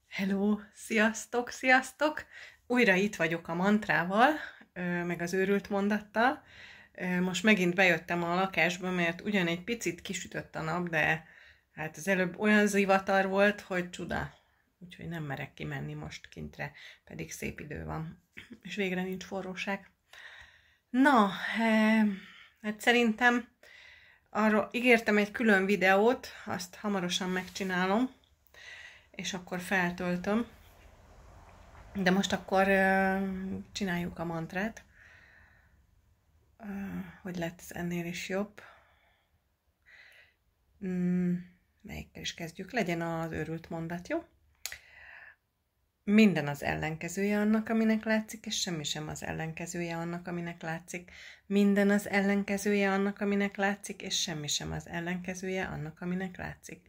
Hello, sziasztok, sziasztok! Újra itt vagyok a mantrával, meg az őrült mondattal. Most megint bejöttem a lakásba, mert ugyan egy picit kisütött a nap, de hát az előbb olyan zivatar volt, hogy csuda. Úgyhogy nem merek kimenni most kintre, pedig szép idő van, és végre nincs forróság. Na, hát szerintem arról ígértem egy külön videót, azt hamarosan megcsinálom, és akkor feltöltöm. De most akkor csináljuk a mantrát, hogy lett ez ennél is jobb. Melyikkel is kezdjük? Legyen az őrült mondat, jó? Minden az ellenkezője annak, aminek látszik, és semmi sem az ellenkezője annak, aminek látszik. Minden az ellenkezője annak, aminek látszik, és semmi sem az ellenkezője annak, aminek látszik.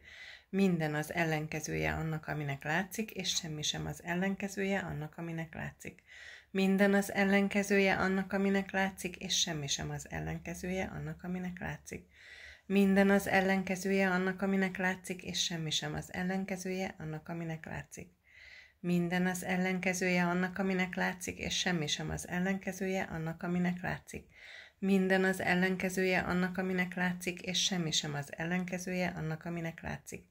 Minden az ellenkezője annak, aminek látszik, és semmi sem az ellenkezője annak, aminek látszik. Minden az ellenkezője annak, aminek látszik, és semmi sem az ellenkezője annak, aminek látszik. Minden az ellenkezője annak, aminek látszik, és semmi sem az ellenkezője annak, aminek látszik. Minden az ellenkezője annak, aminek látszik, és semmi sem az ellenkezője annak, aminek látszik. Minden az ellenkezője annak, aminek látszik, és semmi sem az ellenkezője annak, aminek látszik.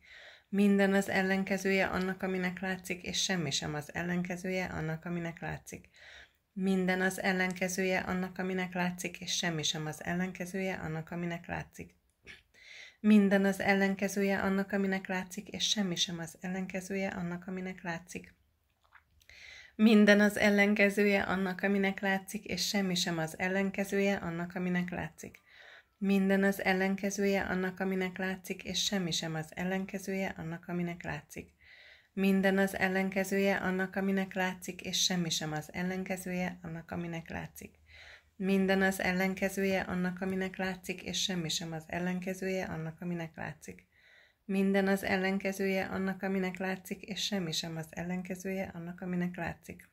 Minden az ellenkezője annak, aminek látszik, és semmi sem az ellenkezője annak, aminek látszik. Minden az ellenkezője annak, aminek látszik, és semmi sem az ellenkezője annak, aminek látszik. Minden az ellenkezője annak, aminek látszik, és semmi sem az ellenkezője annak, aminek látszik. Minden az ellenkezője annak, aminek látszik, és semmi sem az ellenkezője annak, aminek látszik. Minden az ellenkezője annak, aminek látszik, és semmi sem az ellenkezője annak, aminek látszik. Minden az ellenkezője annak, aminek látszik, és semmi sem az ellenkezője annak, aminek látszik. Minden az ellenkezője annak, aminek látszik, és semmi sem az ellenkezője annak, aminek látszik. Minden az ellenkezője annak, aminek látszik, és semmi sem az ellenkezője annak, aminek látszik.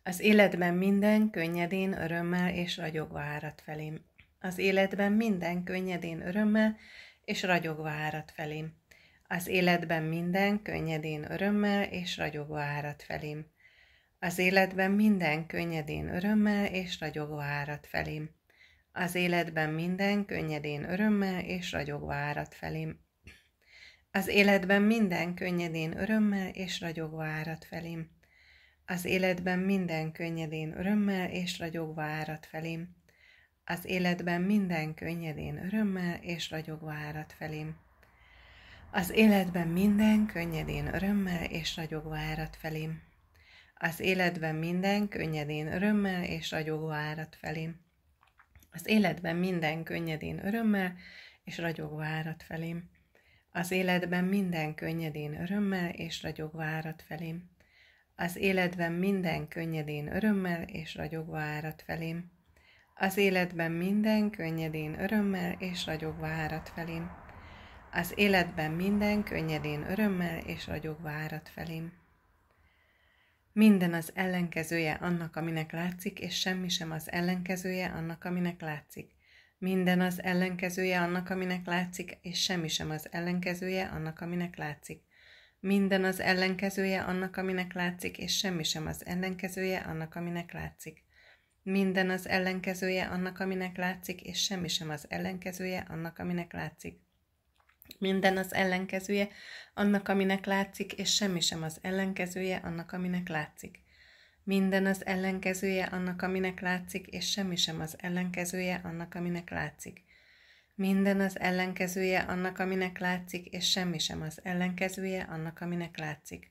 Az életben minden könnyedén, örömmel és ragyogva árad felém. Az életben minden könnyedén, örömmel és ragyogva árad felém. Az életben minden könnyedén, örömmel és ragyogva árad felém. Az életben minden könnyedén, örömmel és ragyogva árad felém. Az életben minden könnyedén, örömmel és ragyogva árad felém. Az életben minden könnyedén, örömmel és ragyogva árad felém. Az életben minden könnyedén, örömmel és ragyogva árad felém. Az életben minden könnyedén, örömmel és ragyogva árad felém. Az életben minden könnyedén, örömmel és ragyogva árad felém. Az életben minden könnyedén, örömmel és ragyogva árad felém. Az életben minden könnyedén, örömmel és ragyogva árad felém. Az életben minden könnyedén, örömmel és ragyogva árad felém. Az életben minden könnyedén, örömmel és ragyogva árad felém. Az életben minden könnyedén, örömmel és ragyogva árad felém. Az életben minden könnyedén, örömmel és ragyogva árad felém. Minden az ellenkezője annak, aminek látszik, és semmi sem az ellenkezője annak, aminek látszik. Minden az ellenkezője annak, aminek látszik, és semmi sem az ellenkezője annak, aminek látszik. Minden az ellenkezője annak, aminek látszik, és semmi sem az ellenkezője annak, aminek látszik. Minden az ellenkezője annak, aminek látszik, és semmi sem az ellenkezője annak, aminek látszik. Minden az ellenkezője annak, aminek látszik, és semmi sem az ellenkezője annak, aminek látszik. Minden az ellenkezője annak, aminek látszik, és semmi sem az ellenkezője annak, aminek látszik. Minden az ellenkezője annak, aminek látszik, és semmi sem az ellenkezője annak, aminek látszik.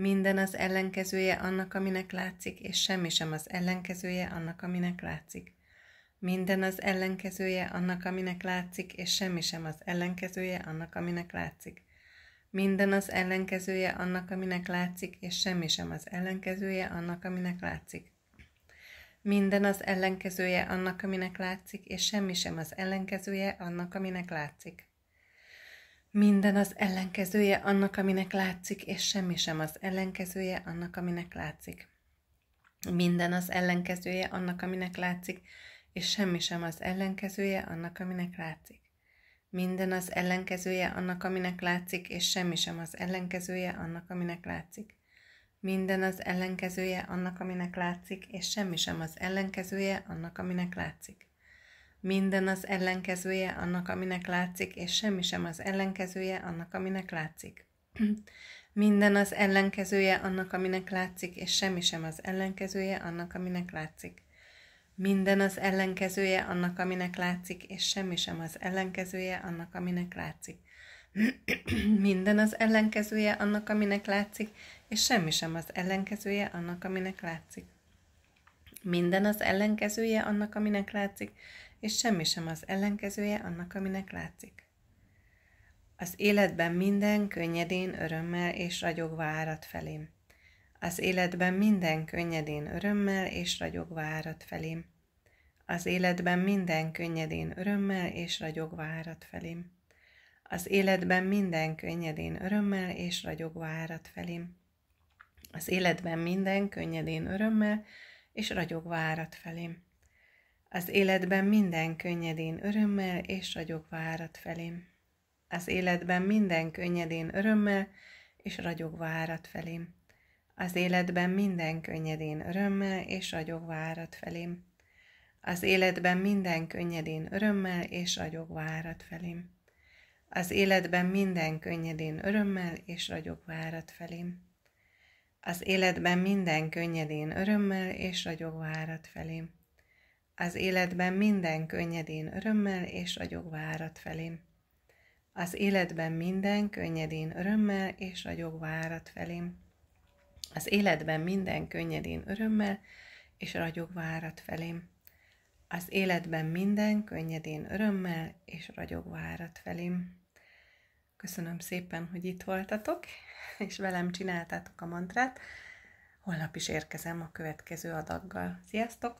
Minden az ellenkezője annak, aminek látszik, és semmi sem az ellenkezője annak, aminek látszik. Minden az ellenkezője annak, aminek látszik, és semmi sem az ellenkezője annak, aminek látszik. Minden az ellenkezője annak, aminek látszik, és semmi sem az ellenkezője annak, aminek látszik. Minden az ellenkezője annak, aminek látszik, és semmi sem az ellenkezője annak, aminek látszik. Minden az ellenkezője annak, aminek látszik, és semmi sem az ellenkezője annak, aminek látszik. Minden az ellenkezője annak, aminek látszik, és semmi sem az ellenkezője annak, aminek látszik. Minden az ellenkezője annak, aminek látszik, és semmi sem az ellenkezője annak, aminek látszik. Minden az ellenkezője annak, aminek látszik, és semmi sem az ellenkezője annak, aminek látszik. Minden az ellenkezője annak, aminek látszik, és semmi sem az ellenkezője annak, aminek látszik. Minden az ellenkezője annak, aminek látszik, és semmi sem az ellenkezője annak, aminek látszik. Minden az ellenkezője annak, aminek látszik, és semmi sem az ellenkezője annak, aminek látszik. Minden az ellenkezője annak, aminek látszik, és semmi sem az ellenkezője annak, aminek látszik. Minden az ellenkezője annak, aminek látszik, és semmi sem az ellenkezője annak, aminek látszik. Az életben minden könnyedén, örömmel és ragyogva árad felém. Az életben minden könnyedén, örömmel és ragyogva árad felém. Az életben minden könnyedén, örömmel és ragyogva árad felém. Az életben minden könnyedén, örömmel és ragyogva árad felém. Az életben minden könnyedén, örömmel és ragyogva árad felém. Az életben minden könnyedén, örömmel és ragyogva árad felém. Az életben minden könnyedén, örömmel és ragyogva árad felém. Az életben minden könnyedén, örömmel és ragyogva árad felém. Az életben minden könnyedén, örömmel és ragyogva árad felém. Az életben minden könnyedén, örömmel és ragyogva árad felém. Az életben minden könnyedén, örömmel és ragyogva árad felém. Az életben minden könnyedén, örömmel és ragyogva árad felém. Az életben minden könnyedén, örömmel és ragyogva árad felém. Az életben minden könnyedén, örömmel és ragyogva árad felém. Az életben minden könnyedén, örömmel és ragyogva árad felém. Köszönöm szépen, hogy itt voltatok, és velem csináltátok a mantrát. Holnap is érkezem a következő adaggal. Sziasztok!